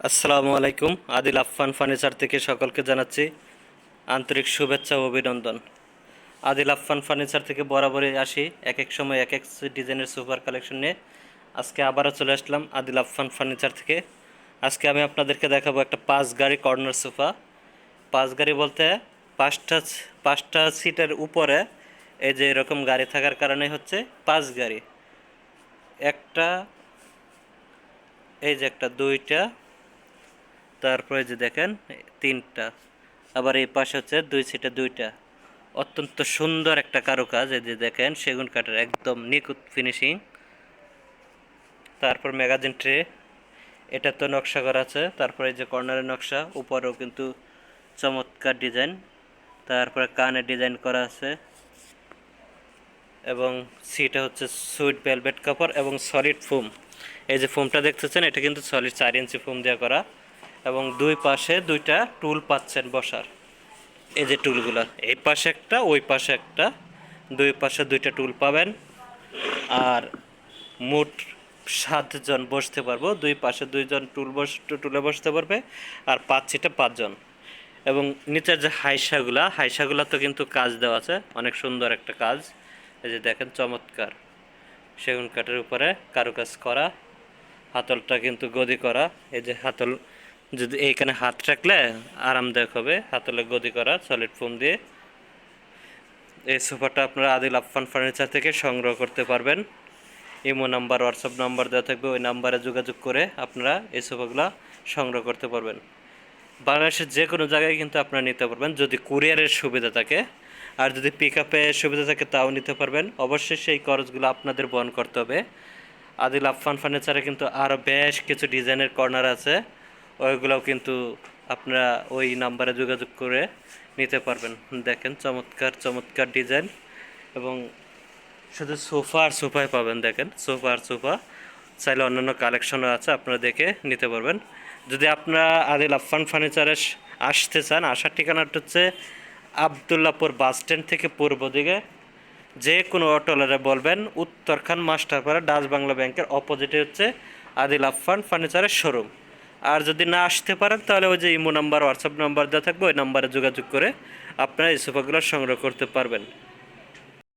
আসসালামু আলাইকুম। আদিল আফফান ফার্নিচার থেকে সকলকে জানাচ্ছি আন্তরিক শুভেচ্ছা ও অভিনন্দন। আদিল আফফান ফার্নিচার থেকে বরাবরই আসি এক এক সময় এক এক ডিজাইনের সোফার কালেকশন নিয়ে। আজকে আবারও চলে আসলাম আদিল আফফান ফার্নিচার থেকে। আজকে আমি আপনাদেরকে দেখাবো একটা 5 গাড়ি কর্নার সোফা। 5 গাড়ি বলতে পাঁচটা পাঁচটা সিটের উপরে এই যে এরকম গাড়ি থাকার কারণে হচ্ছে 5 গাড়ি। একটা, এই যে একটা, দুইটা, তারপরে যে দেখেন তিনটা, আবার এই পাশে হচ্ছে 2 সিটে দুইটা। অত্যন্ত সুন্দর একটা কারুকাজ, এই যে দেখেন সেগুন কাঠের একদম নিখুঁত ফিনিশিং। তারপর ম্যাগাজিন ট্রে, এটা তো নকশা করা আছে। তারপরে এই যে কর্নারের নকশা, উপরেও কিন্তু চমৎকার ডিজাইন। তারপরে কানের ডিজাইন করা আছে এবং সিটে হচ্ছে সুইট ভেলভেট কাপড় এবং সলিড ফোম। এই যে ফোমটা দেখতেছেন, এটা কিন্তু সলিড 4 ইঞ্চি ফোম দেওয়া করা এবং দুই পাশে দুইটা টুল পাচ্ছেন বসার। এই যে টুলগুলো, এই পাশে একটা, ওই পাশে একটা, দুই পাশে দুইটা টুল পাবেন। আর মোট 7 জন বসতে পারবো, দুই পাশে দুইজন টুলে বসতে পারবে। আর 5 সিটে 5 জন। এবং নিচের যে হাইসাগুলা তো কিন্তু কাজ দেওয়া আছে, অনেক সুন্দর একটা কাজ। এই যে দেখেন চমৎকার সেগুন কাঠের উপরে কারুকাজ করা। হাতলটা কিন্তু গদি করা। এই যে হাতল, যদি এইখানে হাত রাখলে আরামদায়ক হবে। হাতলে গদি করা সলিড ফোম দিয়ে। এই সোফাটা আপনারা আদিল আফফান ফার্নিচার থেকে সংগ্রহ করতে পারবেন। ইমো নাম্বার, হোয়াটসঅ্যাপ নাম্বার দেওয়া থাকবে, ওই নাম্বারে যোগাযোগ করে আপনারা এই সোফাগুলো সংগ্রহ করতে পারবেন। বাংলাদেশের যে কোনো জায়গায় কিন্তু আপনারা নিতে পারবেন, যদি কুরিয়ারের সুবিধা থাকে। আর যদি পিক আপের সুবিধা থাকে তাও নিতে পারবেন। অবশ্যই সেই খরচগুলো আপনাদের বহন করতে হবে। আদিল আফফান ফার্নিচারে কিন্তু আরও বেশ কিছু ডিজাইনের কর্নার আছে, ওইগুলোও কিন্তু আপনারা ওই নাম্বারে যোগাযোগ করে নিতে পারবেন। দেখেন চমৎকার চমৎকার ডিজাইন। এবং শুধু সোফা আর সোফায় পাবেন, দেখেন সোফা আর সোফা। চাইলে অন্যান্য কালেকশনও আছে, আপনারা দেখে নিতে পারবেন। যদি আপনারা আদিল আফফান ফার্নিচারে আসতে চান, আসার ঠিকানাটা হচ্ছে আবদুল্লাপুর বাস স্ট্যান্ড থেকে পূর্ব দিকে। যে কোনো অটোলারে বলবেন উত্তরখান মাস্টারপাড়া ডাচ বাংলা ব্যাংকের অপোজিটে হচ্ছে আদিল আফফান ফার্নিচারের শোরুম। আর যদি না আসতে পারেন তাহলে ওই যে ইমো নাম্বার, হোয়াটসঅ্যাপ নাম্বার দেওয়া থাকবে, ওই নাম্বারে যোগাযোগ করে আপনারা এই সোফাগুলো সংগ্রহ করতে পারবেন।